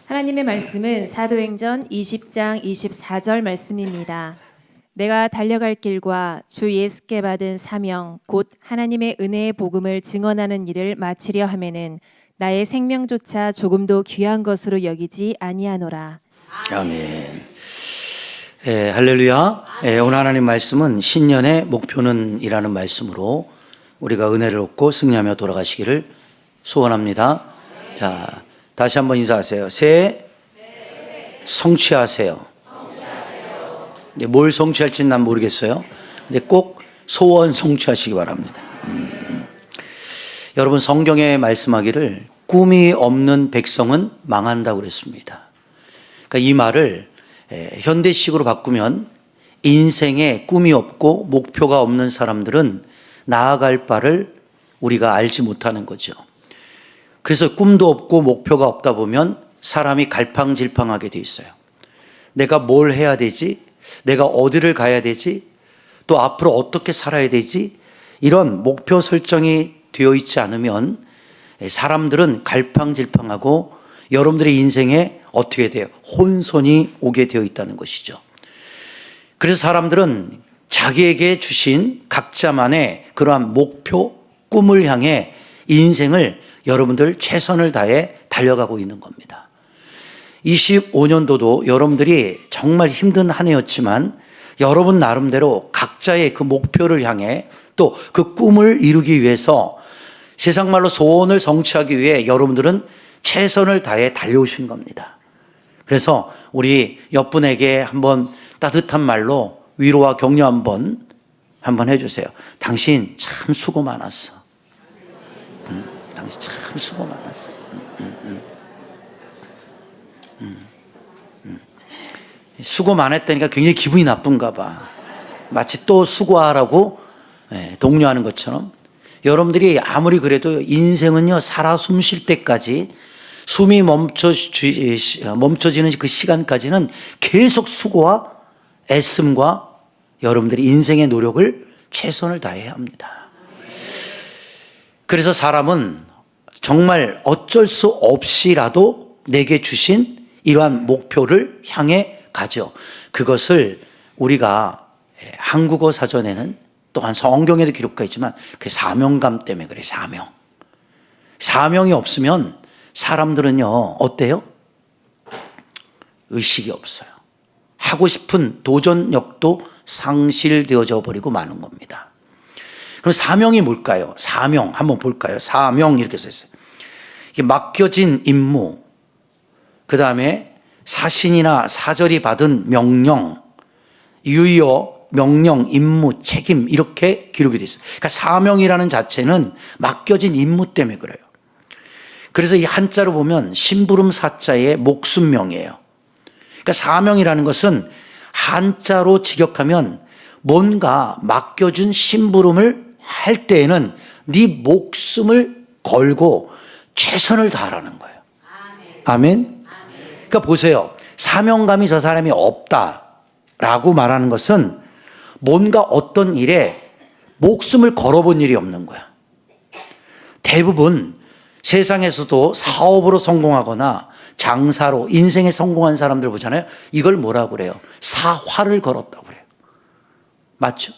하나님의 말씀은 사도행전 20장 24절 말씀입니다. 내가 달려갈 길과 주 예수께 받은 사명 곧 하나님의 은혜의 복음을 증언하는 일을 마치려 하면은 나의 생명조차 조금도 귀한 것으로 여기지 아니하노라. 아멘. 할렐루야. 오늘 하나님 말씀은 신년의 목표는 이라는 말씀으로 우리가 은혜를 얻고 승리하며 돌아가시기를 소원합니다. 자, 다시 한번 인사하세요. 새해 성취하세요. 근데 뭘 성취할지는 난 모르겠어요. 근데 꼭 소원 성취하시기 바랍니다. 여러분, 성경에 말씀하기를 꿈이 없는 백성은 망한다고 그랬습니다. 그러니까 이 말을 현대식으로 바꾸면 인생에 꿈이 없고 목표가 없는 사람들은 나아갈 바를 우리가 알지 못하는 거죠. 그래서 꿈도 없고 목표가 없다 보면 사람이 갈팡질팡하게 돼 있어요. 내가 뭘 해야 되지? 내가 어디를 가야 되지? 또 앞으로 어떻게 살아야 되지? 이런 목표 설정이 되어 있지 않으면 사람들은 갈팡질팡하고 여러분들의 인생에 어떻게 돼요? 혼선이 오게 되어 있다는 것이죠. 그래서 사람들은 자기에게 주신 각자만의 그러한 목표, 꿈을 향해 인생을 여러분들 최선을 다해 달려가고 있는 겁니다. 25년도도 여러분들이 정말 힘든 한 해였지만 여러분 나름대로 각자의 그 목표를 향해 또 그 꿈을 이루기 위해서 세상 말로 소원을 성취하기 위해 여러분들은 최선을 다해 달려오신 겁니다. 그래서 우리 옆분에게 한번 따뜻한 말로 위로와 격려 한번 해주세요. 당신 참 수고 많았어. 당신 참 수고 많았어. 수고 많았다니까 굉장히 기분이 나쁜가 봐. 마치 또 수고하라고 독려하는 것처럼 여러분들이 아무리 그래도 인생은요, 살아 숨 쉴 때까지 숨이 멈춰지는 그 시간까지는 계속 수고와 애씀과 여러분들이 인생의 노력을 최선을 다해야 합니다. 그래서 사람은 정말 어쩔 수 없이라도 내게 주신 이러한 목표를 향해 가죠. 그것을 우리가 한국어 사전에는 또한 성경에도 기록되어 있지만 그 사명감 때문에 그래. 사명이 없으면 사람들은요 어때요? 의식이 없어요. 하고 싶은 도전력도 상실되어져 버리고 마는 겁니다. 그럼 사명이 뭘까요? 사명 한번 볼까요? 사명 이렇게 써 있어요. 이게 맡겨진 임무, 그 다음에 사신이나 사절이 받은 명령, 유효, 명령, 임무, 책임 이렇게 기록이 되어 있어요. 그러니까 사명이라는 자체는 맡겨진 임무 때문에 그래요. 그래서 이 한자로 보면 심부름 사자의 목숨명이에요. 그러니까 사명이라는 것은 한자로 직역하면 뭔가 맡겨준 심부름을 할 때에는 네 목숨을 걸고 최선을 다하라는 거예요. 아멘. 그러니까 보세요. 사명감이 저 사람이 없다라고 말하는 것은 뭔가 어떤 일에 목숨을 걸어본 일이 없는 거야. 대부분 세상에서도 사업으로 성공하거나 장사로 인생에 성공한 사람들 보잖아요. 이걸 뭐라고 그래요? 사활을 걸었다고 그래요. 맞죠?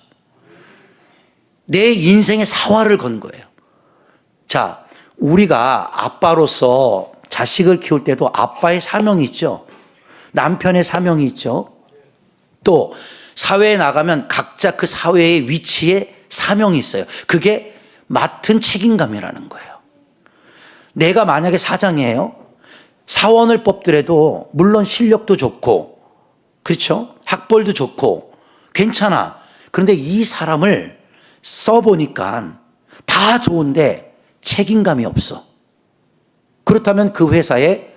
내 인생에 사활을 건 거예요. 자, 우리가 아빠로서 자식을 키울 때도 아빠의 사명이 있죠. 남편의 사명이 있죠. 또 사회에 나가면 각자 그 사회의 위치에 사명이 있어요. 그게 맡은 책임감이라는 거예요. 내가 만약에 사장이에요. 사원을 뽑더라도 물론 실력도 좋고, 그렇죠? 학벌도 좋고 괜찮아. 그런데 이 사람을 써보니까 다 좋은데 책임감이 없어. 그렇다면 그 회사에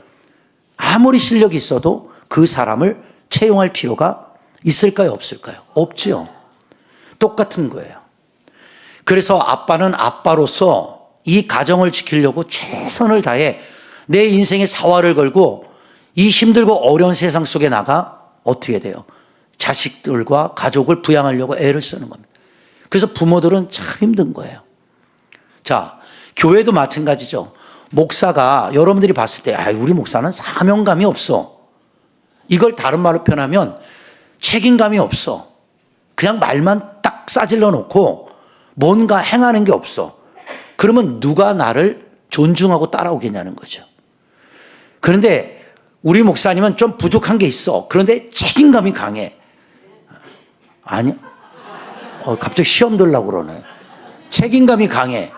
아무리 실력이 있어도 그 사람을 채용할 필요가 있을까요? 없을까요? 없죠. 똑같은 거예요. 그래서 아빠는 아빠로서 이 가정을 지키려고 최선을 다해 내 인생의 사활을 걸고 이 힘들고 어려운 세상 속에 나가 어떻게 돼요? 자식들과 가족을 부양하려고 애를 쓰는 겁니다. 그래서 부모들은 참 힘든 거예요. 자, 교회도 마찬가지죠. 목사가 여러분들이 봤을 때 우리 목사는 사명감이 없어. 이걸 다른 말로 표현하면 책임감이 없어. 그냥 말만 딱 싸질러 놓고 뭔가 행하는 게 없어. 그러면 누가 나를 존중하고 따라오겠냐는 거죠. 그런데 우리 목사님은 좀 부족한 게 있어. 그런데 책임감이 강해. 아니, 갑자기 시험 들려고 그러네. 책임감이 강해.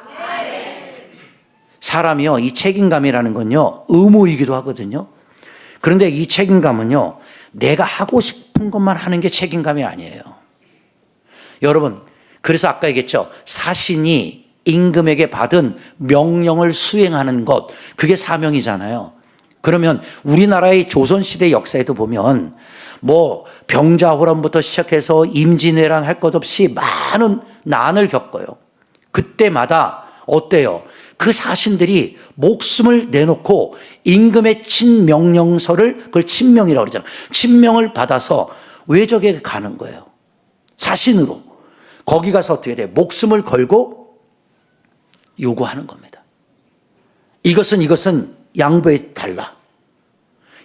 사람이요, 이 책임감이라는 건요, 의무이기도 하거든요. 그런데 이 책임감은요, 내가 하고 싶은 것만 하는 게 책임감이 아니에요. 여러분, 그래서 아까 얘기했죠. 사신이 임금에게 받은 명령을 수행하는 것, 그게 사명이잖아요. 그러면 우리나라의 조선시대 역사에도 보면 뭐 병자호란부터 시작해서 임진왜란 할 것 없이 많은 난을 겪어요. 그때마다 어때요? 그 사신들이 목숨을 내놓고 임금의 친명령서를, 그걸 친명이라고 그러잖아요. 친명을 받아서 외적에게 가는 거예요. 사신으로. 거기 가서 어떻게 돼요? 목숨을 걸고 요구하는 겁니다. 이것은 양보해 달라.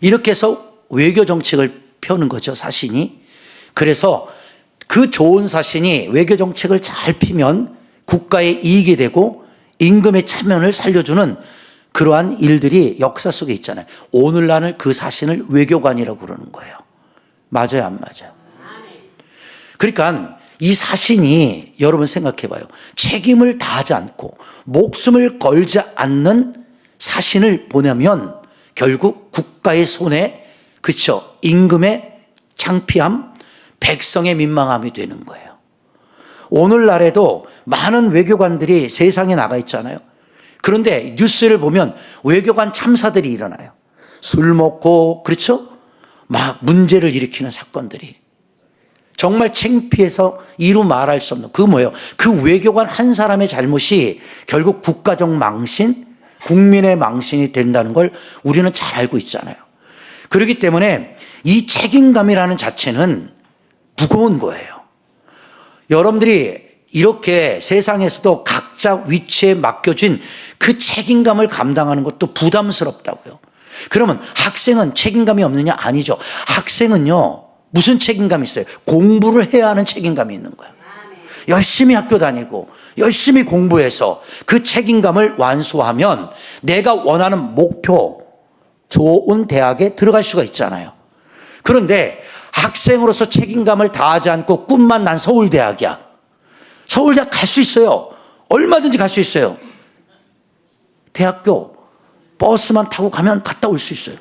이렇게 해서 외교 정책을 펴는 거죠, 사신이. 그래서 그 좋은 사신이 외교 정책을 잘 피면 국가의 이익이 되고 임금의 체면을 살려주는 그러한 일들이 역사 속에 있잖아요. 오늘날은 그 사신을 외교관이라고 그러는 거예요. 맞아요, 안 맞아요? 그러니까 이 사신이, 여러분 생각해 봐요. 책임을 다하지 않고 목숨을 걸지 않는 사신을 보내면 결국 국가의 손해, 그렇죠? 임금의 창피함, 백성의 민망함이 되는 거예요. 오늘날에도 많은 외교관들이 세상에 나가 있잖아요. 그런데 뉴스를 보면 외교관 참사들이 일어나요. 술 먹고, 그렇죠? 막 문제를 일으키는 사건들이. 정말 창피해서 이루 말할 수 없는, 그 뭐예요? 그 외교관 한 사람의 잘못이 결국 국가적 망신, 국민의 망신이 된다는 걸 우리는 잘 알고 있잖아요. 그렇기 때문에 이 책임감이라는 자체는 무거운 거예요. 여러분들이 이렇게 세상에서도 각자 위치에 맡겨진 그 책임감을 감당하는 것도 부담스럽다고요. 그러면 학생은 책임감이 없느냐? 아니죠. 학생은요, 무슨 책임감이 있어요? 공부를 해야 하는 책임감이 있는 거예요. 열심히 학교 다니고 열심히 공부해서 그 책임감을 완수하면 내가 원하는 목표, 좋은 대학에 들어갈 수가 있잖아요. 그런데 학생으로서 책임감을 다하지 않고 꿈만 난 서울대학이야. 서울대학 갈 수 있어요. 얼마든지 갈 수 있어요. 대학교 버스만 타고 가면 갔다 올 수 있어요.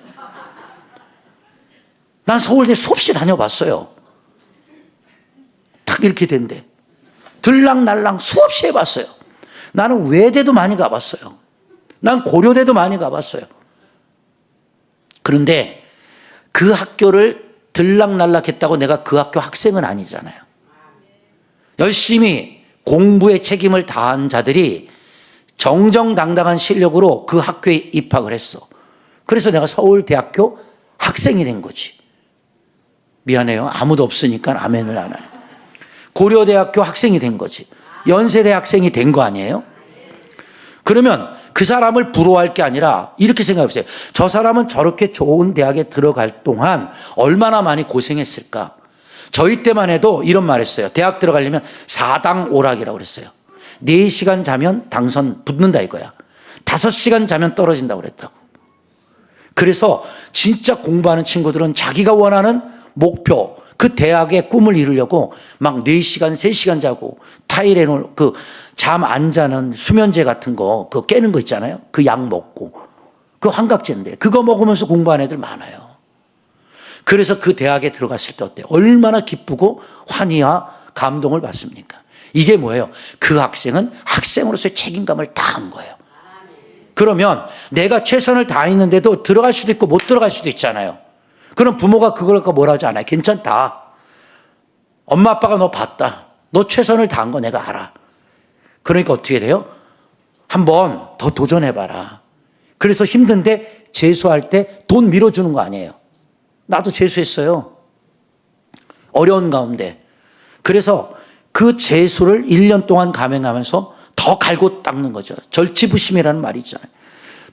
난 서울대 수없이 다녀봤어요. 딱 이렇게 된대. 들락날락 수없이 해봤어요. 나는 외대도 많이 가봤어요. 난 고려대도 많이 가봤어요. 그런데 그 학교를 들락날락했다고 내가 그 학교 학생은 아니잖아요. 열심히 공부의 책임을 다한 자들이 정정당당한 실력으로 그 학교에 입학을 했어. 그래서 내가 서울대학교 학생이 된 거지. 미안해요. 아무도 없으니까 아멘을 안 하네. 고려대학교 학생이 된 거지. 연세대 학생이 된 거 아니에요? 그러면 그 사람을 부러워할 게 아니라 이렇게 생각해 보세요. 저 사람은 저렇게 좋은 대학에 들어갈 동안 얼마나 많이 고생했을까. 저희 때만 해도 이런 말 했어요. 대학 들어가려면 4당 오락이라고 그랬어요. 4시간 자면 당선 붙는다 이거야. 5시간 자면 떨어진다고 그랬다고. 그래서 진짜 공부하는 친구들은 자기가 원하는 목표, 그 대학의 꿈을 이루려고 막 4시간, 3시간 자고 타이레놀, 그 잠 안 자는 수면제 같은 거, 그거 깨는 거 있잖아요. 그 약 먹고. 그 환각제인데 그거 먹으면서 공부하는 애들 많아요. 그래서 그 대학에 들어갔을 때 어때요? 얼마나 기쁘고 환희와 감동을 받습니까? 이게 뭐예요? 그 학생은 학생으로서의 책임감을 다한 거예요. 그러면 내가 최선을 다했는데도 들어갈 수도 있고 못 들어갈 수도 있잖아요. 그럼 부모가 그걸 갖고 뭐라 하지 않아요. 괜찮다. 엄마 아빠가 너 봤다. 너 최선을 다한 거 내가 알아. 그러니까 어떻게 돼요? 한번 더 도전해봐라. 그래서 힘든데 재수할 때 돈 밀어주는 거 아니에요. 나도 재수했어요. 어려운 가운데. 그래서 그 재수를 1년 동안 감행하면서 더 갈고 닦는 거죠. 절치부심이라는 말이 있잖아요.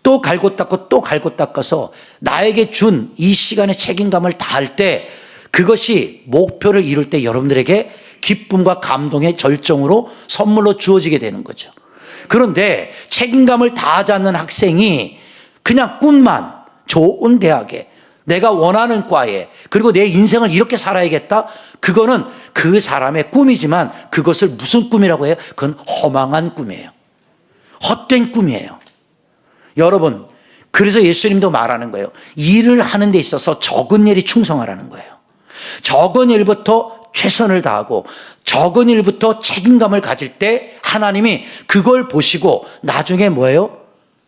또 갈고 닦고 또 갈고 닦아서 나에게 준 이 시간의 책임감을 다할 때 그것이 목표를 이룰 때 여러분들에게 기쁨과 감동의 절정으로 선물로 주어지게 되는 거죠. 그런데 책임감을 다하지 않는 학생이 그냥 꿈만 좋은 대학에 내가 원하는 과에 그리고 내 인생을 이렇게 살아야겠다. 그거는 그 사람의 꿈이지만 그것을 무슨 꿈이라고 해요? 그건 허망한 꿈이에요. 헛된 꿈이에요. 여러분, 그래서 예수님도 말하는 거예요. 일을 하는 데 있어서 적은 일이 충성하라는 거예요. 적은 일부터 최선을 다하고 적은 일부터 책임감을 가질 때 하나님이 그걸 보시고 나중에 뭐예요?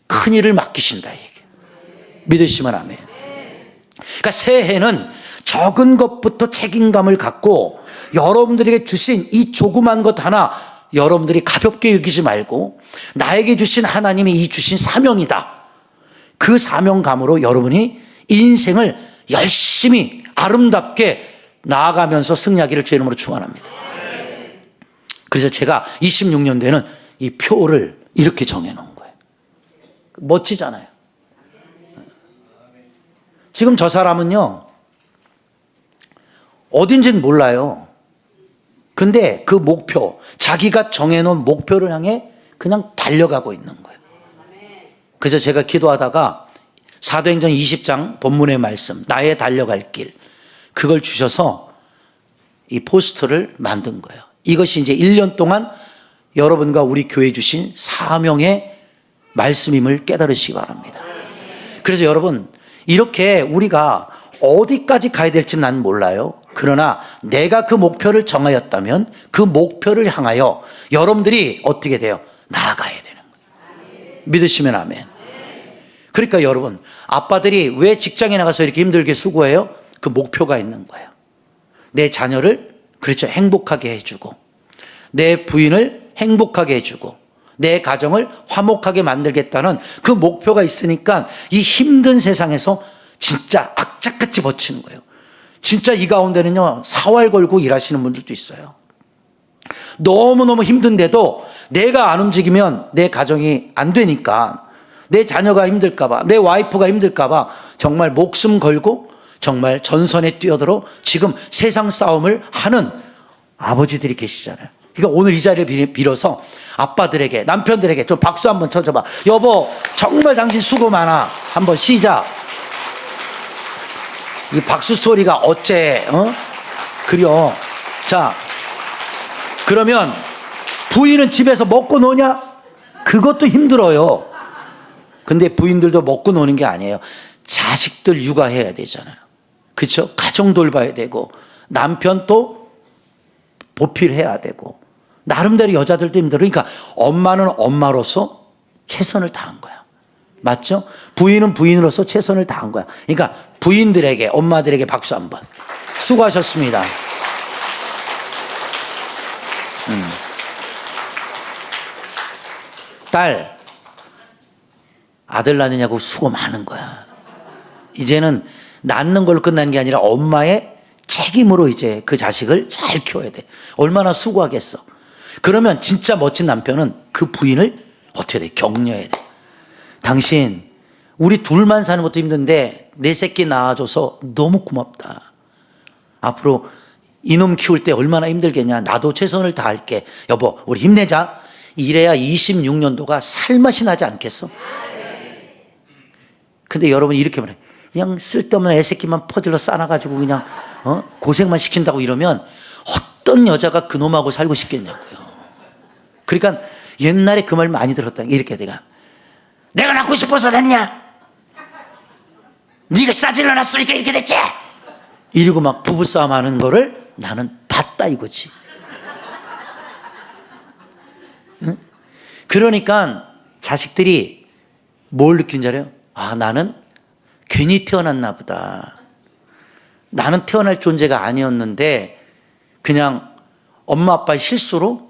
큰 일을 맡기신다. 이게. 믿으시면 아멘. 그러니까 새해는 적은 것부터 책임감을 갖고 여러분들에게 주신 이 조그만 것 하나 여러분들이 가볍게 여기지 말고 나에게 주신 하나님이 이 주신 사명이다. 그 사명감으로 여러분이 인생을 열심히 아름답게 나아가면서 승리하기를 주의 이름으로 축원합니다. 그래서 제가 26년도에는 이 표를 이렇게 정해놓은 거예요. 멋지잖아요. 지금 저 사람은요, 어딘지는 몰라요. 근데 그 목표, 자기가 정해놓은 목표를 향해 그냥 달려가고 있는 거예요. 그래서 제가 기도하다가 사도행전 20장 본문의 말씀, 나의 달려갈 길, 그걸 주셔서 이 포스터를 만든 거예요. 이것이 이제 1년 동안 여러분과 우리 교회 주신 사명의 말씀임을 깨달으시기 바랍니다. 그래서 여러분, 이렇게 우리가 어디까지 가야 될지는 난 몰라요. 그러나 내가 그 목표를 정하였다면 그 목표를 향하여 여러분들이 어떻게 돼요? 나아가야 되는 거예요. 믿으시면 아멘. 그러니까 여러분, 아빠들이 왜 직장에 나가서 이렇게 힘들게 수고해요? 그 목표가 있는 거예요. 내 자녀를 그렇죠, 행복하게 해주고 내 부인을 행복하게 해주고 내 가정을 화목하게 만들겠다는 그 목표가 있으니까 이 힘든 세상에서 진짜 악착같이 버티는 거예요. 진짜 이 가운데는요, 사활 걸고 일하시는 분들도 있어요. 너무너무 힘든데도 내가 안 움직이면 내 가정이 안 되니까, 내 자녀가 힘들까봐, 내 와이프가 힘들까봐 정말 목숨 걸고 정말 전선에 뛰어들어 지금 세상 싸움을 하는 아버지들이 계시잖아요. 그러니까 오늘 이 자리를 빌어서 아빠들에게, 남편들에게 좀 박수 한번 쳐줘봐. 여보, 정말 당신 수고 많아. 한번 시작. 이 박수 소리가 어째, 그려. 자, 그러면 부인은 집에서 먹고 노냐? 그것도 힘들어요. 근데 부인들도 먹고 노는 게 아니에요. 자식들 육아해야 되잖아요. 그렇죠? 가정 돌봐야 되고 남편 또 보필해야 되고 나름대로 여자들도 힘들어. 그러니까 엄마는 엄마로서 최선을 다한 거야. 맞죠? 부인은 부인으로서 최선을 다한 거야. 그러니까 부인들에게, 엄마들에게 박수 한번. 수고하셨습니다. 딸, 아들 낳느냐고 수고 많은 거야. 이제는 낳는 걸로 끝나는 게 아니라 엄마의 책임으로 이제 그 자식을 잘 키워야 돼. 얼마나 수고하겠어. 그러면 진짜 멋진 남편은 그 부인을 어떻게 돼? 격려해야 돼. 당신, 우리 둘만 사는 것도 힘든데 내 새끼 낳아줘서 너무 고맙다. 앞으로 이놈 키울 때 얼마나 힘들겠냐. 나도 최선을 다할게. 여보, 우리 힘내자. 이래야 26년도가 살맛이 나지 않겠어? 근데 여러분 이렇게 말해. 그냥 쓸데없는 애새끼만 퍼질러 싸놔가지고 그냥 고생만 시킨다고 이러면 어떤 여자가 그놈하고 살고 싶겠냐고요. 그러니까 옛날에 그 말 많이 들었다. 이렇게 내가 낳고 싶어서 낳냐? 네가 싸질러 놨으니까 이렇게 됐지? 이러고 막 부부싸움 하는 거를 나는 봤다 이거지. 응? 그러니까 자식들이 뭘 느낀 줄 알아요? 아, 나는 괜히 태어났나 보다. 나는 태어날 존재가 아니었는데 그냥 엄마 아빠의 실수로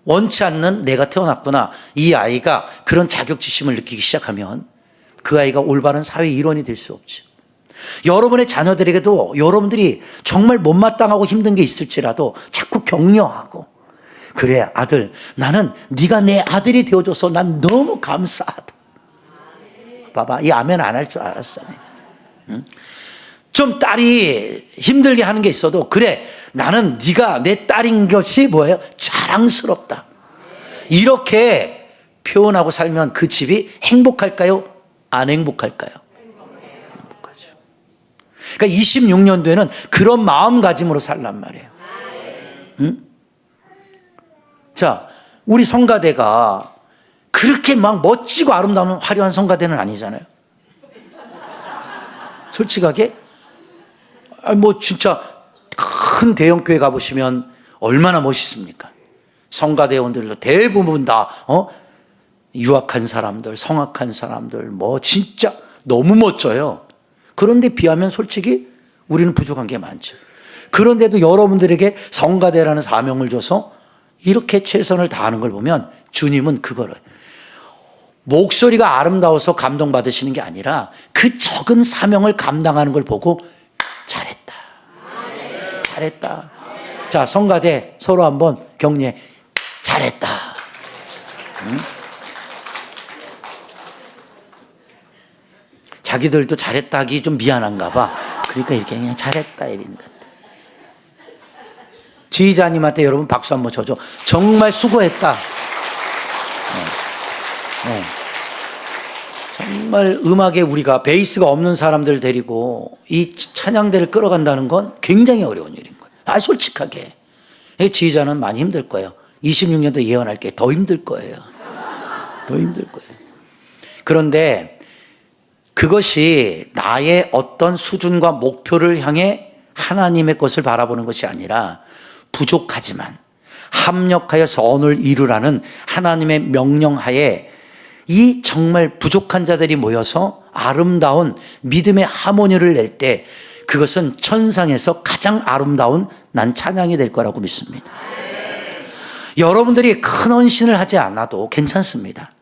원치 않는 내가 태어났구나. 이 아이가 그런 자격지심을 느끼기 시작하면 그 아이가 올바른 사회 일원이 될 수 없죠. 여러분의 자녀들에게도 여러분들이 정말 못마땅하고 힘든 게 있을지라도 자꾸 격려하고, 그래 아들, 나는 네가 내 아들이 되어줘서 난 너무 감사하다. 봐봐, 이 아멘 안 할 줄 알았어. 응? 좀 딸이 힘들게 하는 게 있어도 그래, 나는 네가 내 딸인 것이 뭐예요? 자랑스럽다. 이렇게 표현하고 살면 그 집이 행복할까요? 안 행복할까요? 행복하죠. 그러니까 26년도에는 그런 마음가짐으로 살란 말이에요. 응? 자, 우리 성가대가 그렇게 막 멋지고 아름다운 화려한 성가대는 아니잖아요. 솔직하게 뭐 진짜 큰 대형교회 가보시면 얼마나 멋있습니까? 성가대원들도 대부분 다 유학한 사람들, 성악한 사람들, 뭐 진짜 너무 멋져요. 그런데 비하면 솔직히 우리는 부족한 게 많죠. 그런데도 여러분들에게 성가대라는 사명을 줘서 이렇게 최선을 다하는 걸 보면 주님은 그거를 목소리가 아름다워서 감동받으시는 게 아니라 그 적은 사명을 감당하는 걸 보고 잘했다. 잘했다. 자, 성가대 서로 한번 격려해. 잘했다. 응? 자기들도 잘했다 하기 좀 미안한가 봐. 그러니까 이렇게 그냥 잘했다 이러는 것 같아. 지휘자님한테 여러분 박수 한번 쳐줘. 정말 수고했다. 정말 음악에 우리가 베이스가 없는 사람들 데리고 이 찬양대를 끌어간다는 건 굉장히 어려운 일인 거예요. 솔직하게. 지휘자는 많이 힘들 거예요. 26년도 예언할게 더 힘들 거예요. 더 힘들 거예요. 그런데 그것이 나의 어떤 수준과 목표를 향해 하나님의 것을 바라보는 것이 아니라 부족하지만 합력하여 선을 이루라는 하나님의 명령하에 이 정말 부족한 자들이 모여서 아름다운 믿음의 하모니를 낼 때 그것은 천상에서 가장 아름다운 난 찬양이 될 거라고 믿습니다. 여러분들이 큰 헌신을 하지 않아도 괜찮습니다.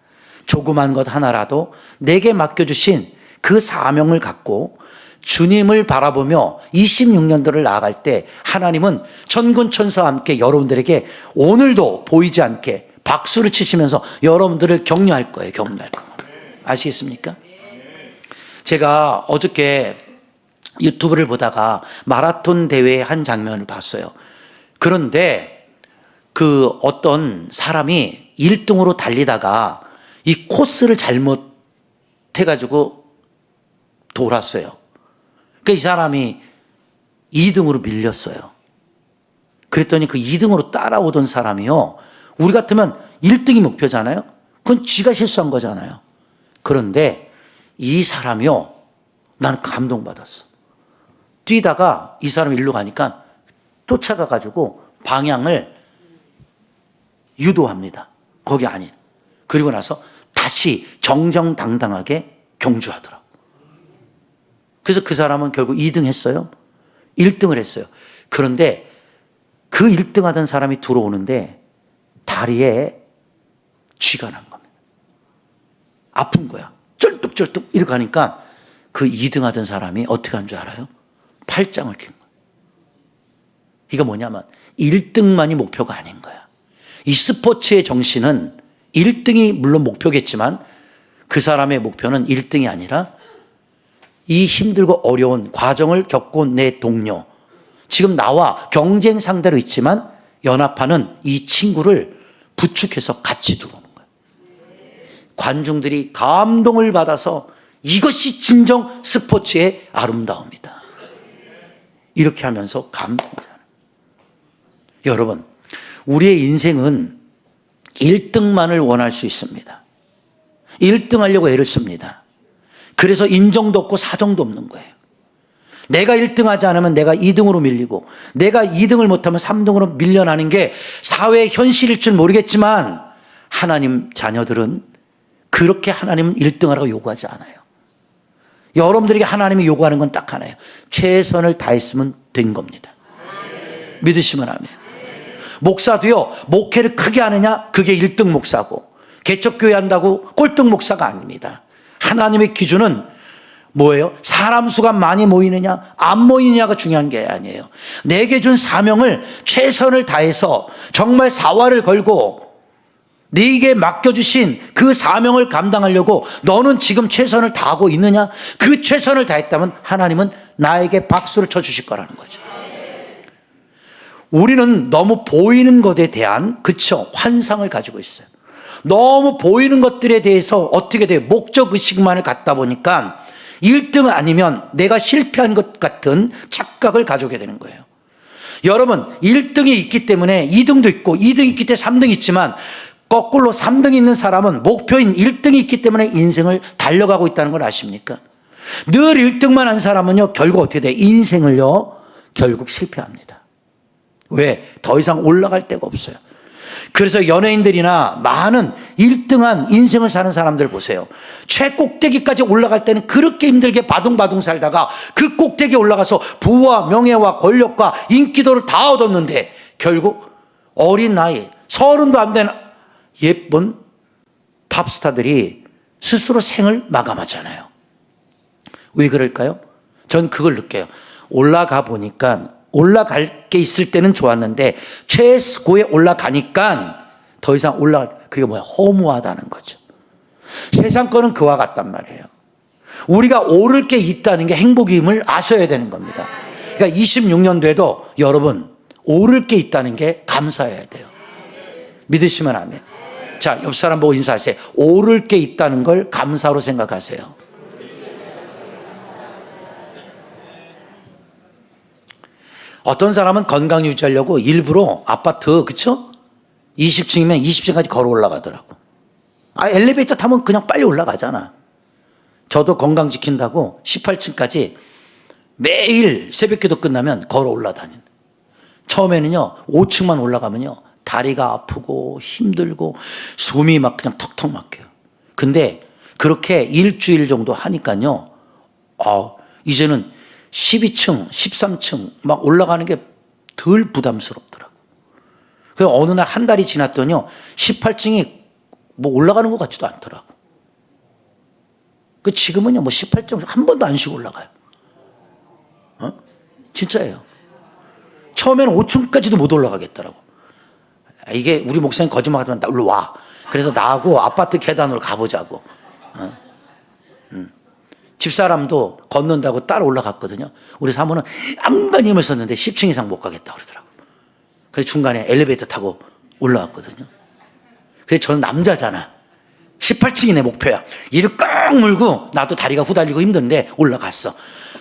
조그만 것 하나라도 내게 맡겨주신 그 사명을 갖고 주님을 바라보며 26년도를 나아갈 때 하나님은 천군 천사와 함께 여러분들에게 오늘도 보이지 않게 박수를 치시면서 여러분들을 격려할 거예요. 격려할 거예요. 아시겠습니까? 제가 어저께 유튜브를 보다가 마라톤 대회의 한 장면을 봤어요. 그런데 그 어떤 사람이 1등으로 달리다가 이 코스를 잘못해가지고 돌았어요. 그러니까 이 사람이 2등으로 밀렸어요. 그랬더니 그 2등으로 따라오던 사람이요. 우리 같으면 1등이 목표잖아요. 그건 쥐가 실수한 거잖아요. 그런데 이 사람이요. 나는 감동받았어. 뛰다가 이 사람이 일로 가니까 쫓아가가지고 방향을 유도합니다. 거기 아닌. 그리고 나서 다시 정정당당하게 경주하더라고. 그래서 그 사람은 결국 2등 했어요. 1등을 했어요. 그런데 그 1등 하던 사람이 들어오는데 다리에 쥐가 난 겁니다. 아픈 거야. 쩔뚝쩔뚝 이렇게 하니까 그 2등 하던 사람이 어떻게 한 줄 알아요? 팔짱을 낀 거야. 이거 뭐냐면 1등만이 목표가 아닌 거야. 이 스포츠의 정신은 1등이 물론 목표겠지만 그 사람의 목표는 1등이 아니라 이 힘들고 어려운 과정을 겪고 내 동료, 지금 나와 경쟁 상대로 있지만 연합하는 이 친구를 부축해서 같이 두는 거예요. 관중들이 감동을 받아서 이것이 진정 스포츠의 아름다움이다. 이렇게 하면서 감동을 하는. 여러분, 우리의 인생은 1등만을 원할 수 있습니다. 1등 하려고 애를 씁니다. 그래서 인정도 없고 사정도 없는 거예요. 내가 1등 하지 않으면 내가 2등으로 밀리고 내가 2등을 못하면 3등으로 밀려나는 게 사회의 현실일 줄 모르겠지만 하나님 자녀들은 그렇게 하나님은 1등 하라고 요구하지 않아요. 여러분들에게 하나님이 요구하는 건 딱 하나예요. 최선을 다했으면 된 겁니다. 믿으시면 아멘. 목사도요, 목회를 크게 하느냐 그게 1등 목사고 개척교회 한다고 꼴등 목사가 아닙니다. 하나님의 기준은 뭐예요? 사람 수가 많이 모이느냐 안 모이느냐가 중요한 게 아니에요. 내게 준 사명을 최선을 다해서 정말 사활을 걸고 네게 맡겨주신 그 사명을 감당하려고 너는 지금 최선을 다하고 있느냐? 그 최선을 다했다면 하나님은 나에게 박수를 쳐주실 거라는 거죠. 우리는 너무 보이는 것에 대한 환상을 가지고 있어요. 너무 보이는 것들에 대해서 어떻게 돼요? 목적의식만을 갖다 보니까 1등 아니면 내가 실패한 것 같은 착각을 가지게 되는 거예요. 여러분, 1등이 있기 때문에 2등도 있고 2등이 있기 때문에 3등이 있지만 거꾸로 3등이 있는 사람은 목표인 1등이 있기 때문에 인생을 달려가고 있다는 걸 아십니까? 늘 1등만 한 사람은요, 결국 어떻게 돼요? 인생을요, 결국 실패합니다. 왜? 더 이상 올라갈 데가 없어요. 그래서 연예인들이나 많은 1등한 인생을 사는 사람들 보세요. 최꼭대기까지 올라갈 때는 그렇게 힘들게 바둥바둥 살다가 그 꼭대기에 올라가서 부와 명예와 권력과 인기도를 다 얻었는데 결국 어린 나이 30도 안 된 예쁜 탑스타들이 스스로 생을 마감하잖아요. 왜 그럴까요? 전 그걸 느껴요. 올라가 보니까 올라갈 게 있을 때는 좋았는데 최고에 올라가니까 더 이상 그게 뭐야? 허무하다는 거죠. 세상 거는 그와 같단 말이에요. 우리가 오를 게 있다는 게 행복임을 아셔야 되는 겁니다. 그러니까 26년도에도 여러분 오를 게 있다는 게 감사해야 돼요. 믿으시면 아멘. 자, 옆 사람 보고 인사하세요. 오를 게 있다는 걸 감사로 생각하세요. 어떤 사람은 건강 유지하려고 일부러 아파트, 그쵸? 20층이면 20층까지 걸어 올라가더라고. 엘리베이터 타면 그냥 빨리 올라가잖아. 저도 건강 지킨다고 18층까지 매일 새벽기도 끝나면 걸어 올라다니는. 처음에는요, 5층만 올라가면요, 다리가 아프고 힘들고 숨이 막 그냥 턱턱 막혀요. 근데 그렇게 일주일 정도 하니까요, 이제는 12층, 13층 막 올라가는 게 덜 부담스럽더라고. 그래서 어느 날 한 달이 지났더니요, 18층이 뭐 올라가는 것 같지도 않더라고. 지금은요, 18층 한 번도 안 쉬고 올라가요. 진짜예요. 처음에는 5층까지도 못 올라가겠더라고. 이게 우리 목사님 거짓말 하지만 일로 와. 그래서 나하고 아파트 계단으로 가보자고. 집사람도 걷는다고 따라 올라갔거든요. 우리 사모는 암만 힘을 썼는데 10층 이상 못 가겠다 그러더라고요. 그래서 중간에 엘리베이터 타고 올라왔거든요. 그래서 저는 남자잖아. 18층이 내 목표야. 이를 꽉 물고 나도 다리가 후달리고 힘든데 올라갔어.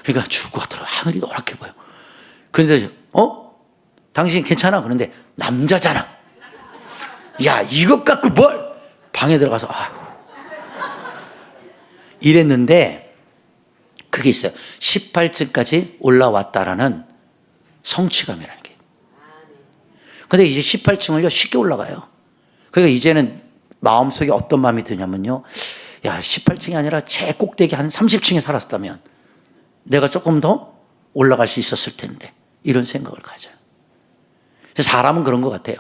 그러니까 죽고 하더라고. 하늘이 노랗게 보여. 그런데 당신 괜찮아? 그런데 남자잖아. 야, 이것 갖고 뭘? 방에 들어가서 이랬는데 그게 있어요. 18층까지 올라왔다라는 성취감이라는 게. 근데 이제 18층을요, 쉽게 올라가요. 그러니까 이제는 마음속에 어떤 마음이 드냐면요, 야, 18층이 아니라 최꼭대기 한 30층에 살았다면 내가 조금 더 올라갈 수 있었을 텐데, 이런 생각을 가져요. 사람은 그런 것 같아요.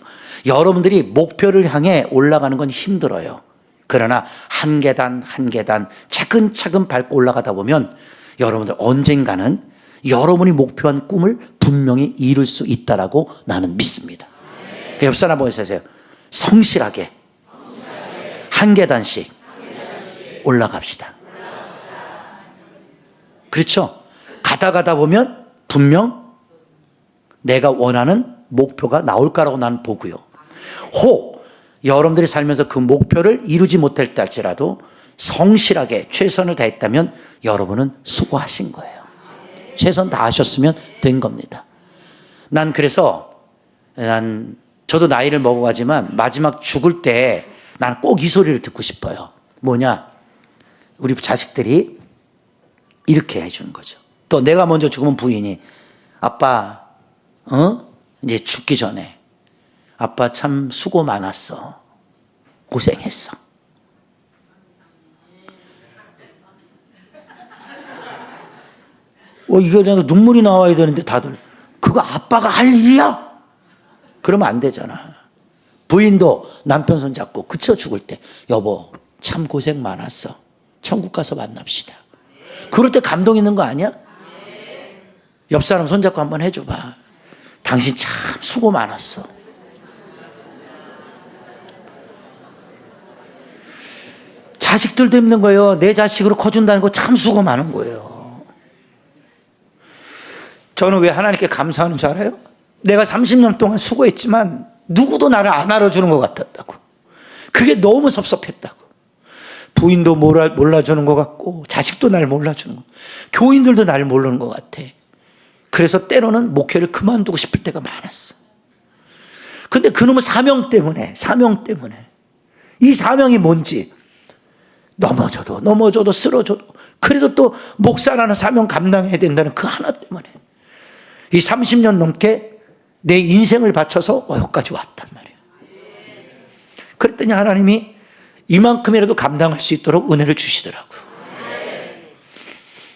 여러분들이 목표를 향해 올라가는 건 힘들어요. 그러나 한 계단 한 계단 차근차근 밟고 올라가다 보면 여러분들 언젠가는 여러분이 목표한 꿈을 분명히 이룰 수 있다라고 나는 믿습니다. 옆 사람 보면서 하세요. 성실하게 한 계단씩 올라갑시다. 그렇죠? 가다 보면 분명 내가 원하는 목표가 나올 거라고 나는 보고요. 혹 여러분들이 살면서 그 목표를 이루지 못할 때 할지라도 성실하게 최선을 다했다면 여러분은 수고하신 거예요. 최선 다하셨으면 된 겁니다. 저도 나이를 먹어가지만 마지막 죽을 때 난 꼭 이 소리를 듣고 싶어요. 뭐냐? 우리 자식들이 이렇게 해주는 거죠. 또 내가 먼저 죽으면 부인이 아빠, 이제 죽기 전에 아빠 참 수고 많았어. 고생했어. 이거 내가 눈물이 나와야 되는데 다들 그거 아빠가 할 일이야? 그러면 안 되잖아. 부인도 남편 손 잡고 그쳐 죽을 때 여보 참 고생 많았어. 천국 가서 만납시다. 그럴 때 감동 있는 거 아니야? 옆 사람 손 잡고 한번 해줘봐. 당신 참 수고 많았어. 자식들도 힘든 거예요. 내 자식으로 커준다는 거 참 수고 많은 거예요. 저는 왜 하나님께 감사하는 줄 알아요? 내가 30년 동안 수고했지만 누구도 나를 안 알아주는 것 같았다고. 그게 너무 섭섭했다고. 부인도 몰라주는 것 같고 자식도 날 몰라주는 것, 교인들도 날 모르는 것 같아. 그래서 때로는 목회를 그만두고 싶을 때가 많았어. 근데 그놈의 사명 때문에 이 사명이 뭔지 넘어져도 쓰러져도 그래도 또 목사라는 사명 감당해야 된다는 그 하나 때문에 이 30년 넘게 내 인생을 바쳐서 여기까지 왔단 말이에요. 그랬더니 하나님이 이만큼이라도 감당할 수 있도록 은혜를 주시더라고요.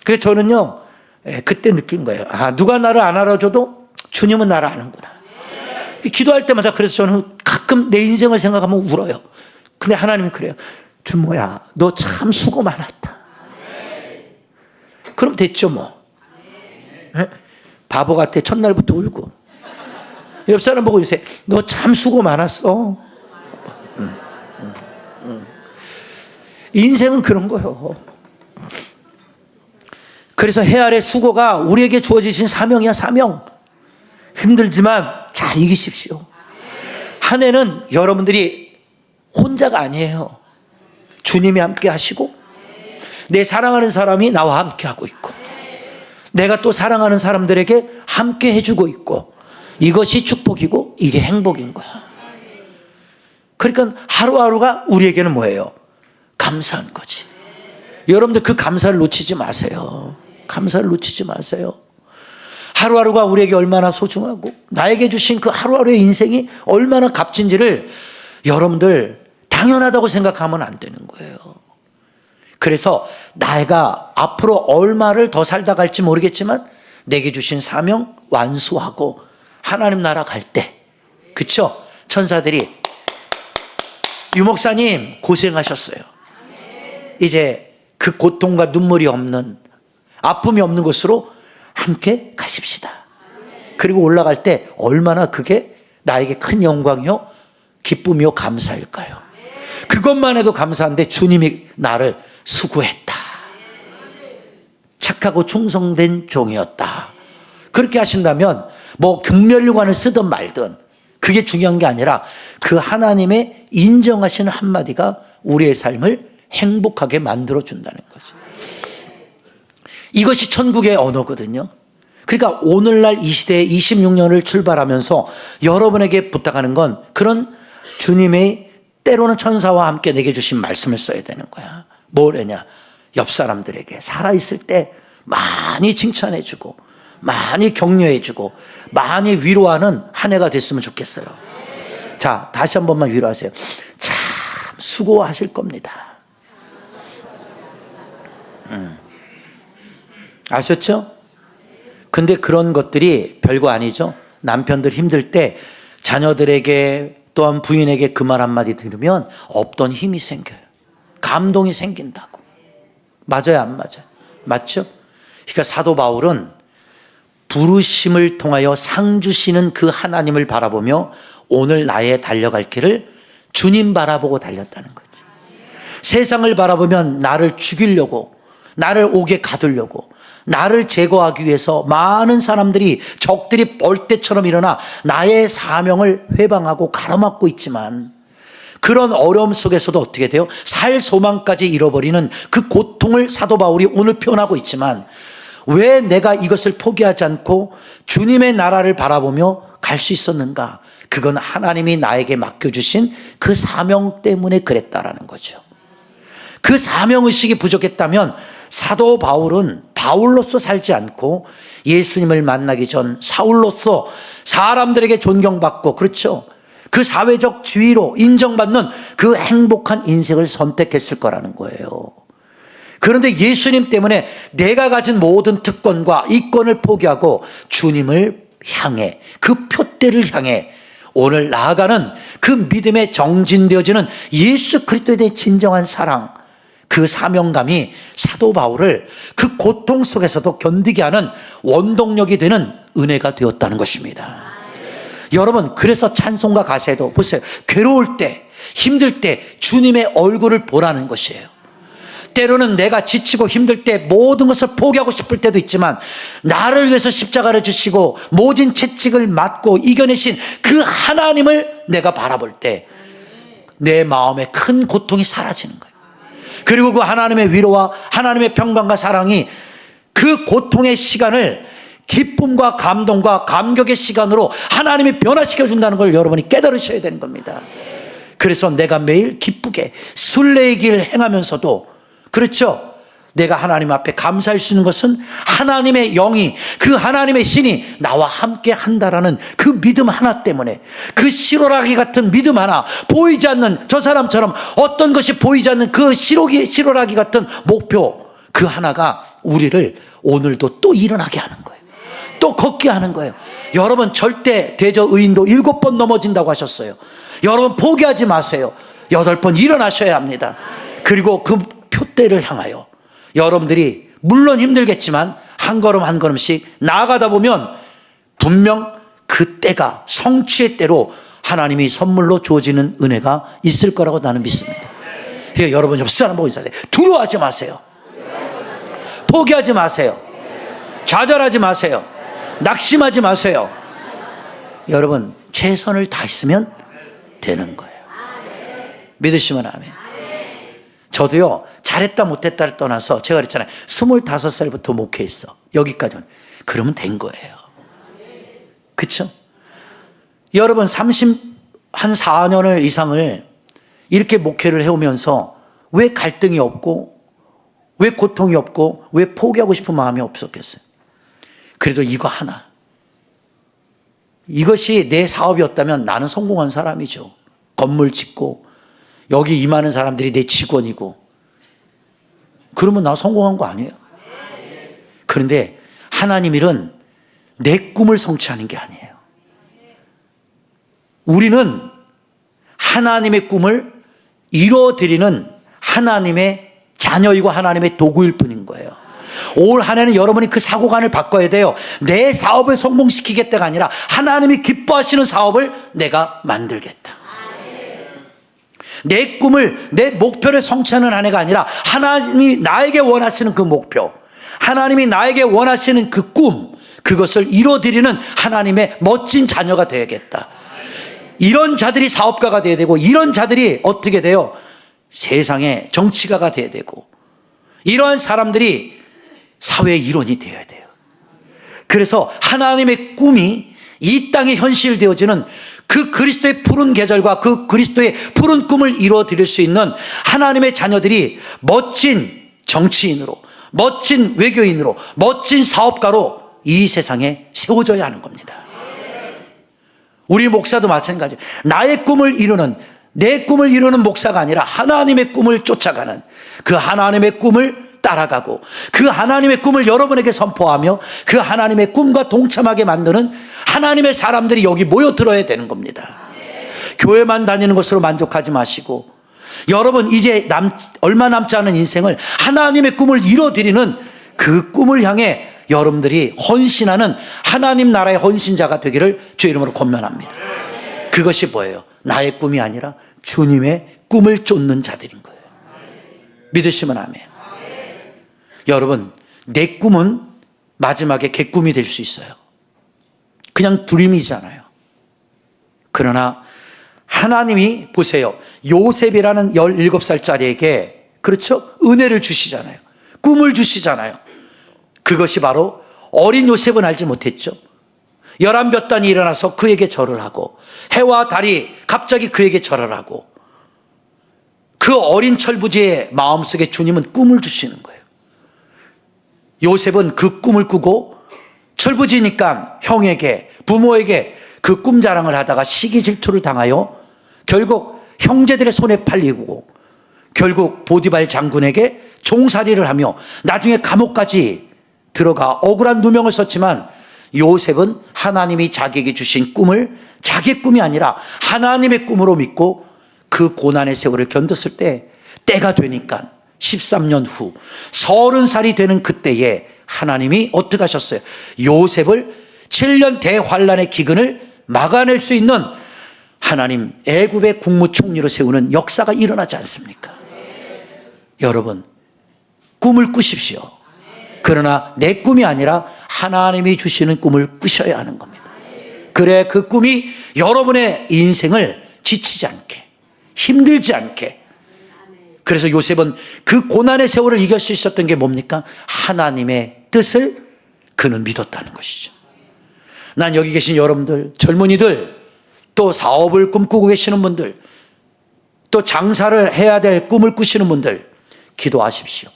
그래서 저는요, 그때 느낀 거예요. 누가 나를 안 알아줘도 주님은 나를 아는구나. 기도할 때마다 그래서 저는 가끔 내 인생을 생각하면 울어요. 근데 하나님이 그래요. 준모야, 너 참 수고 많았다. 그럼 됐죠 뭐. 바보 같아. 첫날부터 울고. 옆 사람 보고 있어요. 너 참 수고 많았어. 인생은 그런 거예요. 그래서 해 아래 수고가 우리에게 주어지신 사명이야, 사명. 힘들지만 잘 이기십시오. 한 해는 여러분들이 혼자가 아니에요. 주님이 함께 하시고 내 사랑하는 사람이 나와 함께 하고 있고 내가 또 사랑하는 사람들에게 함께 해주고 있고 이것이 축복이고 이게 행복인 거야. 그러니까 하루하루가 우리에게는 뭐예요? 감사한 거지. 여러분들 그 감사를 놓치지 마세요. 감사를 놓치지 마세요. 하루하루가 우리에게 얼마나 소중하고 나에게 주신 그 하루하루의 인생이 얼마나 값진지를 여러분들 당연하다고 생각하면 안 되는 거예요. 그래서 내가 앞으로 얼마를 더 살다 갈지 모르겠지만 내게 주신 사명 완수하고 하나님 나라 갈 때, 그쵸? 천사들이 유 목사님 고생하셨어요. 이제 그 고통과 눈물이 없는, 아픔이 없는 곳으로 함께 가십시다. 그리고 올라갈 때 얼마나 그게 나에게 큰 영광이요 기쁨이요 감사일까요? 그것만 해도 감사한데 주님이 나를 수고했다, 착하고 충성된 종이었다, 그렇게 하신다면 뭐 경멸류관을 쓰든 말든 그게 중요한 게 아니라 그 하나님의 인정하시는 한마디가 우리의 삶을 행복하게 만들어준다는 거죠. 이것이 천국의 언어거든요. 그러니까 오늘날 이 시대에 26년을 출발하면서 여러분에게 부탁하는 건 그런 주님의 때로는 천사와 함께 내게 주신 말씀을 써야 되는 거야. 뭐래냐? 옆 사람들에게 살아있을 때 많이 칭찬해주고 많이 격려해주고 많이 위로하는 한 해가 됐으면 좋겠어요. 자, 다시 한 번만 위로하세요. 참 수고하실 겁니다. 아셨죠? 근데 그런 것들이 별거 아니죠. 남편들 힘들 때 자녀들에게 또한 부인에게 그 말 한마디 들으면 없던 힘이 생겨요. 감동이 생긴다고. 맞아요, 안 맞아요? 맞죠? 그러니까 사도 바울은 부르심을 통하여 상 주시는 그 하나님을 바라보며 오늘 나의 달려갈 길을 주님 바라보고 달렸다는 거지. 세상을 바라보면 나를 죽이려고, 나를 옥에 가두려고, 나를 제거하기 위해서 많은 사람들이, 적들이 벌떼처럼 일어나 나의 사명을 회방하고 가로막고 있지만 그런 어려움 속에서도 어떻게 돼요? 살 소망까지 잃어버리는 그 고통을 사도 바울이 오늘 표현하고 있지만 왜 내가 이것을 포기하지 않고 주님의 나라를 바라보며 갈 수 있었는가? 그건 하나님이 나에게 맡겨주신 그 사명 때문에 그랬다라는 거죠. 그 사명의식이 부족했다면 사도 바울은 바울로서 살지 않고 예수님을 만나기 전 사울로서 사람들에게 존경받고, 그렇죠, 그 사회적 지위로 인정받는 그 행복한 인생을 선택했을 거라는 거예요. 그런데 예수님 때문에 내가 가진 모든 특권과 이권을 포기하고 주님을 향해, 그 표대를 향해 오늘 나아가는 그 믿음에 정진되어지는 예수 그리스도에 대해 진정한 사랑, 그 사명감이 사도 바울을 그 고통 속에서도 견디게 하는 원동력이 되는 은혜가 되었다는 것입니다. 여러분, 그래서 찬송가 가사에도 보세요. 괴로울 때, 힘들 때 주님의 얼굴을 보라는 것이에요. 때로는 내가 지치고 힘들 때 모든 것을 포기하고 싶을 때도 있지만 나를 위해서 십자가를 지시고 모진 채찍을 맞고 이겨내신 그 하나님을 내가 바라볼 때 내 마음에 큰 고통이 사라지는 거예요. 그리고 그 하나님의 위로와 하나님의 평강과 사랑이 그 고통의 시간을 기쁨과 감동과 감격의 시간으로 하나님이 변화시켜 준다는 걸 여러분이 깨달으셔야 되는 겁니다. 그래서 내가 매일 기쁘게 순례의 길을 행하면서도, 그렇죠, 내가 하나님 앞에 감사할 수 있는 것은 하나님의 영이, 그 하나님의 신이 나와 함께 한다라는 그 믿음 하나 때문에, 그 시로라기 같은 믿음 하나, 보이지 않는 저 사람처럼 어떤 것이 보이지 않는 그 시로라기 같은 목표, 그 하나가 우리를 오늘도 또 일어나게 하는 거예요. 또 걷게 하는 거예요. 여러분, 절대 대저 의인도 7번 넘어진다고 하셨어요. 여러분, 포기하지 마세요. 8번 일어나셔야 합니다. 그리고 그 표대를 향하여 여러분들이 물론 힘들겠지만 한 걸음 한 걸음씩 나아가다 보면 분명 그 때가 성취의 때로 하나님이 선물로 주어지는 은혜가 있을 거라고 나는 믿습니다. 그러니까 여러분, 옆 사람 보고 있어요. 두려워하지 마세요. 포기하지 마세요. 좌절하지 마세요. 낙심하지 마세요. 여러분, 최선을 다했으면 되는 거예요. 믿으시면 아멘. 저도요, 잘했다 못했다를 떠나서 제가 그랬잖아요. 25살부터 목회했어. 여기까지는. 그러면 된 거예요. 그렇죠? 여러분, 4년을 이상을 이렇게 목회를 해오면서 왜 갈등이 없고, 왜 고통이 없고, 왜 포기하고 싶은 마음이 없었겠어요? 그래도 이거 하나, 이것이 내 사업이었다면 나는 성공한 사람이죠. 건물 짓고 여기 임하는 사람들이 내 직원이고, 그러면 나 성공한 거 아니에요? 그런데 하나님 일은 내 꿈을 성취하는 게 아니에요. 우리는 하나님의 꿈을 이루어드리는 하나님의 자녀이고 하나님의 도구일 뿐인 거예요. 올 한 해는 여러분이 그 사고관을 바꿔야 돼요. 내 사업을 성공시키겠다가 아니라 하나님이 기뻐하시는 사업을 내가 만들겠다. 내 꿈을, 내 목표를 성취하는 한 해가 아니라 하나님이 나에게 원하시는 그 목표, 하나님이 나에게 원하시는 그 꿈, 그것을 이루어드리는 하나님의 멋진 자녀가 되야겠다. 이런 자들이 사업가가 되어야 되고, 이런 자들이 어떻게 돼요? 세상의 정치가가 되어야 되고, 이러한 사람들이 사회의 일원이 되어야 돼요. 그래서 하나님의 꿈이 이 땅에 현실되어지는 그 그리스도의 푸른 계절과 그 그리스도의 푸른 꿈을 이루어 드릴 수 있는 하나님의 자녀들이 멋진 정치인으로, 멋진 외교인으로, 멋진 사업가로 이 세상에 세워져야 하는 겁니다. 우리 목사도 마찬가지예요. 나의 꿈을 이루는, 내 꿈을 이루는 목사가 아니라 하나님의 꿈을 쫓아가는, 그 하나님의 꿈을 따라가고 그 하나님의 꿈을 여러분에게 선포하며 그 하나님의 꿈과 동참하게 만드는 하나님의 사람들이 여기 모여들어야 되는 겁니다. 교회만 다니는 것으로 만족하지 마시고, 여러분 이제 얼마 남지 않은 인생을 하나님의 꿈을 이뤄드리는 그 꿈을 향해 여러분들이 헌신하는 하나님 나라의 헌신자가 되기를 주 이름으로 권면합니다. 그것이 뭐예요? 나의 꿈이 아니라 주님의 꿈을 쫓는 자들인 거예요. 믿으시면 아멘. 여러분, 내 꿈은 마지막에 개꿈이 될 수 있어요. 그냥 드림이잖아요. 그러나 하나님이 보세요, 요셉이라는 17살짜리에게, 그렇죠, 은혜를 주시잖아요. 꿈을 주시잖아요. 그것이 바로 어린 요셉은 알지 못했죠. 11몇 단이 일어나서 그에게 절을 하고, 해와 달이 갑자기 그에게 절을 하고, 그 어린 철부지의 마음속에 주님은 꿈을 주시는 거예요. 요셉은 그 꿈을 꾸고 철부지니까 형에게, 부모에게 그 꿈 자랑을 하다가 시기 질투를 당하여 결국 형제들의 손에 팔리고, 결국 보디발 장군에게 종살이를 하며 나중에 감옥까지 들어가 억울한 누명을 썼지만, 요셉은 하나님이 자기에게 주신 꿈을 자기의 꿈이 아니라 하나님의 꿈으로 믿고 그 고난의 세월을 견뎠을 때, 때가 되니까 13년 후 30살이 되는 그때에 하나님이 어떻게 하셨어요? 요셉을 7년 대환란의 기근을 막아낼 수 있는 하나님 애굽의 국무총리로 세우는 역사가 일어나지 않습니까? 여러분, 꿈을 꾸십시오. 그러나 내 꿈이 아니라 하나님이 주시는 꿈을 꾸셔야 하는 겁니다. 그래 그 꿈이 여러분의 인생을 지치지 않게, 힘들지 않게. 그래서 요셉은 그 고난의 세월을 이길 수 있었던 게 뭡니까? 하나님의 뜻을 그는 믿었다는 것이죠. 난 여기 계신 여러분들, 젊은이들, 또 사업을 꿈꾸고 계시는 분들, 또 장사를 해야 될 꿈을 꾸시는 분들, 기도하십시오.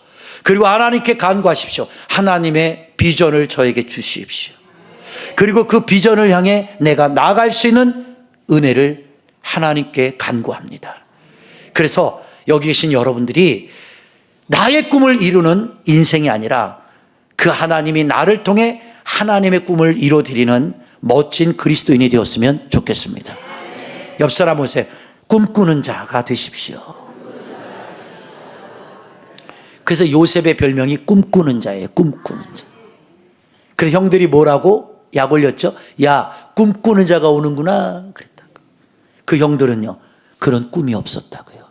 그리고 하나님께 간구하십시오. 하나님의 비전을 저에게 주십시오. 그리고 그 비전을 향해 내가 나아갈 수 있는 은혜를 하나님께 간구합니다. 그래서 여기 계신 여러분들이 나의 꿈을 이루는 인생이 아니라 그 하나님이 나를 통해 하나님의 꿈을 이루어드리는 멋진 그리스도인이 되었으면 좋겠습니다. 옆 사람 보세요. 꿈꾸는 자가 되십시오. 그래서 요셉의 별명이 꿈꾸는 자예요. 꿈꾸는 자. 그래서 형들이 뭐라고 약 올렸죠? 야, 꿈꾸는 자가 오는구나 그랬다고. 그 형들은요, 그런 꿈이 없었다고요.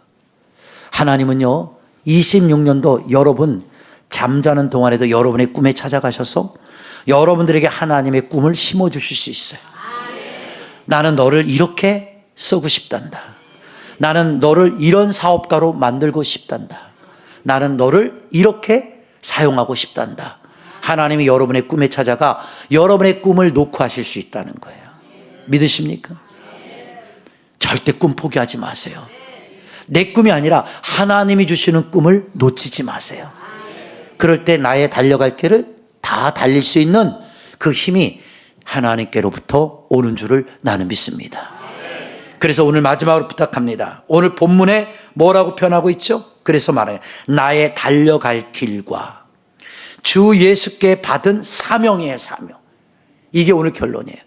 하나님은요, 26년도 여러분 잠자는 동안에도 여러분의 꿈에 찾아가셔서 여러분들에게 하나님의 꿈을 심어주실 수 있어요. 나는 너를 이렇게 쓰고 싶단다. 나는 너를 이런 사업가로 만들고 싶단다. 나는 너를 이렇게 사용하고 싶단다. 하나님이 여러분의 꿈에 찾아가 여러분의 꿈을 녹화하실 수 있다는 거예요. 믿으십니까? 절대 꿈 포기하지 마세요. 내 꿈이 아니라 하나님이 주시는 꿈을 놓치지 마세요. 그럴 때 나의 달려갈 길을 다 달릴 수 있는 그 힘이 하나님께로부터 오는 줄을 나는 믿습니다. 그래서 오늘 마지막으로 부탁합니다. 오늘 본문에 뭐라고 표현하고 있죠? 그래서 말해요. 나의 달려갈 길과 주 예수께 받은 사명이에요. 사명. 이게 오늘 결론이에요.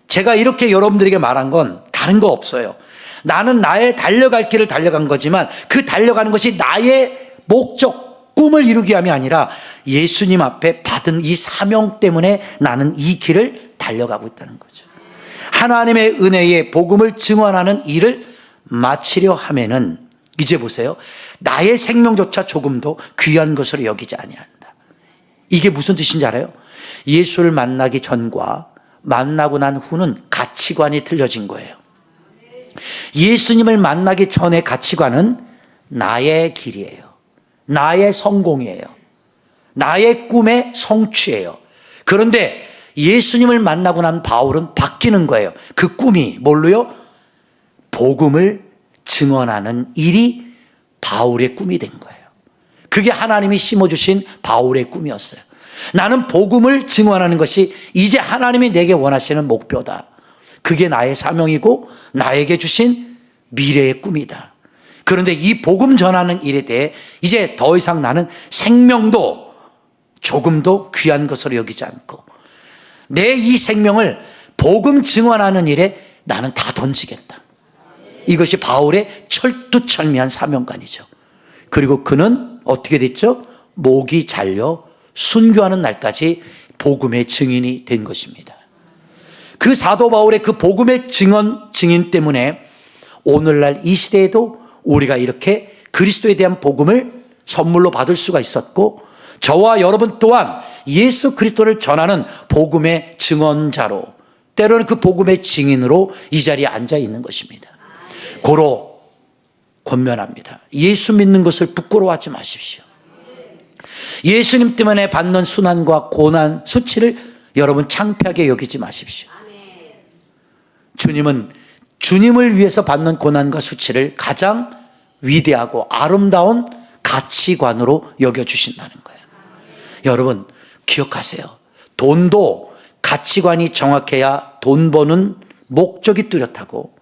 제가 이렇게 여러분들에게 말한 건 다른 거 없어요. 나는 나의 달려갈 길을 달려간 거지만 그 달려가는 것이 나의 목적, 꿈을 이루기 위함이 아니라 예수님 앞에 받은 이 사명 때문에 나는 이 길을 달려가고 있다는 거죠. 하나님의 은혜의 복음을 증언하는 일을 마치려 하면은 이제 보세요. 나의 생명조차 조금도 귀한 것으로 여기지 아니한다. 이게 무슨 뜻인지 알아요? 예수를 만나기 전과 만나고 난 후는 가치관이 틀려진 거예요. 예수님을 만나기 전의 가치관은 나의 길이에요. 나의 성공이에요. 나의 꿈의 성취예요. 그런데 예수님을 만나고 난 바울은 바뀌는 거예요. 그 꿈이 뭘로요? 복음을 증언하는 일이 바울의 꿈이 된 거예요. 그게 하나님이 심어주신 바울의 꿈이었어요. 나는 복음을 증언하는 것이 이제 하나님이 내게 원하시는 목표다. 그게 나의 사명이고 나에게 주신 미래의 꿈이다. 그런데 이 복음 전하는 일에 대해 이제 더 이상 나는 생명도 조금도 귀한 것으로 여기지 않고 내 이 생명을 복음 증언하는 일에 나는 다 던지겠다. 이것이 바울의 철두철미한 사명관이죠. 그리고 그는 어떻게 됐죠? 목이 잘려 순교하는 날까지 복음의 증인이 된 것입니다. 그 사도 바울의 그 복음의 증인 때문에 오늘날 이 시대에도 우리가 이렇게 그리스도에 대한 복음을 선물로 받을 수가 있었고 저와 여러분 또한 예수 그리스도를 전하는 복음의 증언자로 때로는 그 복음의 증인으로 이 자리에 앉아 있는 것입니다. 고로 권면합니다. 예수 믿는 것을 부끄러워하지 마십시오. 예수님 때문에 받는 순환과 고난, 수치를 여러분 창피하게 여기지 마십시오. 주님은 주님을 위해서 받는 고난과 수치를 가장 위대하고 아름다운 가치관으로 여겨주신다는 거예요. 여러분 기억하세요. 돈도 가치관이 정확해야 돈 버는 목적이 뚜렷하고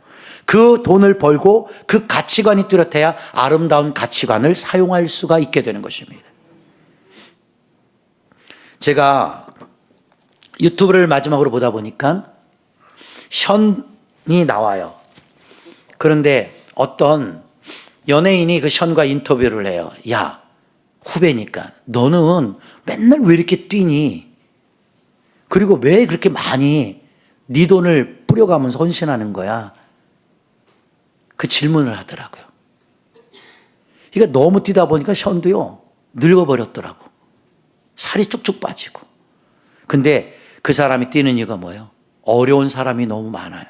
그 돈을 벌고 그 가치관이 뚜렷해야 아름다운 가치관을 사용할 수가 있게 되는 것입니다. 제가 유튜브를 마지막으로 보다 보니까 션이 나와요. 그런데 어떤 연예인이 그 션과 인터뷰를 해요. 야, 후배니까 너는 맨날 왜 이렇게 뛰니? 그리고 왜 그렇게 많이 네 돈을 뿌려가면서 헌신하는 거야? 그 질문을 하더라고요. 그러니까 너무 뛰다 보니까 션도요 늙어버렸더라고. 살이 쭉쭉 빠지고. 근데 그 사람이 뛰는 이유가 뭐예요? 어려운 사람이 너무 많아요.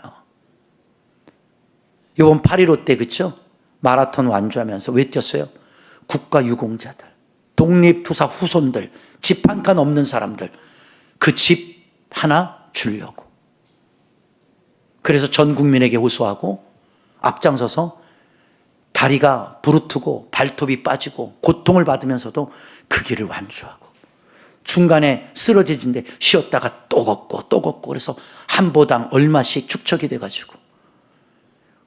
이번 8.15 때 그쵸? 마라톤 완주하면서 왜 뛰었어요? 국가유공자들, 독립투사 후손들, 집 한 칸 없는 사람들, 그 집 하나 주려고. 그래서 전 국민에게 호소하고 앞장서서 다리가 부르트고 발톱이 빠지고 고통을 받으면서도 그 길을 완주하고, 중간에 쓰러지는데 쉬었다가 또 걷고 또 걷고, 그래서 한 보당 얼마씩 축적이 돼가지고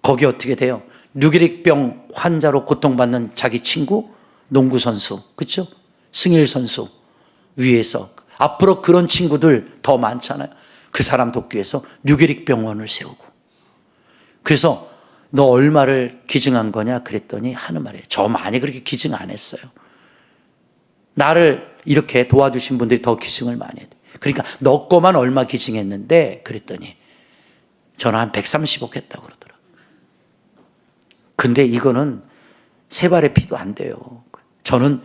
거기 어떻게 돼요? 류게릭병 환자로 고통받는 자기 친구 농구 선수, 그렇죠? 승일 선수 위해서, 앞으로 그런 친구들 더 많잖아요. 그 사람 돕기 위해서 류게릭병원을 세우고. 그래서 너 얼마를 기증한 거냐 그랬더니 하는 말이에요. 저 많이 그렇게 기증 안 했어요. 나를 이렇게 도와주신 분들이 더 기증을 많이 해요. 그러니까 너 거만 얼마 기증했는데 그랬더니 저는 한 130억 했다고 그러더라고요. 근데 이거는 세 발의 피도 안 돼요. 저는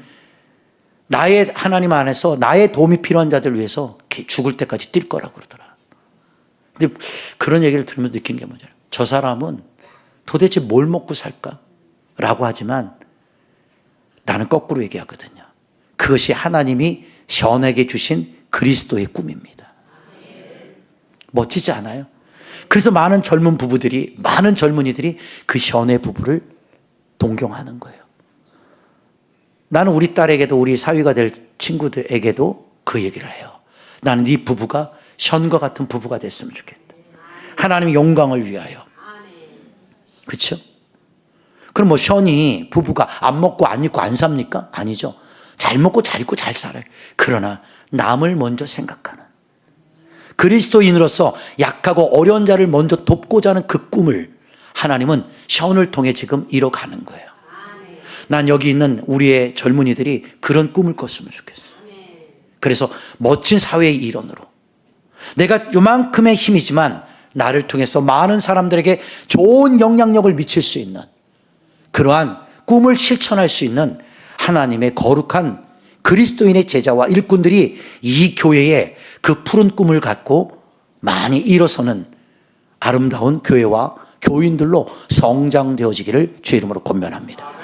나의 하나님 안에서 나의 도움이 필요한 자들을 위해서 죽을 때까지 뛸 거라고 그러더라. 근데 그런 얘기를 들으면 느낀 게 뭐냐, 저 사람은 도대체 뭘 먹고 살까? 라고 하지만 나는 거꾸로 얘기하거든요. 그것이 하나님이 션에게 주신 그리스도의 꿈입니다. 멋지지 않아요? 그래서 많은 젊은 부부들이, 많은 젊은이들이 그 션의 부부를 동경하는 거예요. 나는 우리 딸에게도, 우리 사위가 될 친구들에게도 그 얘기를 해요. 나는 네 부부가 션과 같은 부부가 됐으면 좋겠다. 하나님의 영광을 위하여. 그렇죠? 그럼 뭐 션이 부부가 안 먹고 안 입고 안 삽니까? 아니죠. 잘 먹고 잘 입고 잘 살아요. 그러나 남을 먼저 생각하는, 그리스도인으로서 약하고 어려운 자를 먼저 돕고자 하는 그 꿈을 하나님은 션을 통해 지금 이뤄가는 거예요. 난 여기 있는 우리의 젊은이들이 그런 꿈을 꿨으면 좋겠어요. 그래서 멋진 사회의 일원으로, 내가 요만큼의 힘이지만 나를 통해서 많은 사람들에게 좋은 영향력을 미칠 수 있는 그러한 꿈을 실천할 수 있는 하나님의 거룩한 그리스도인의 제자와 일꾼들이 이 교회에 그 푸른 꿈을 갖고 많이 일어서는 아름다운 교회와 교인들로 성장되어지기를 주의 이름으로 권면합니다.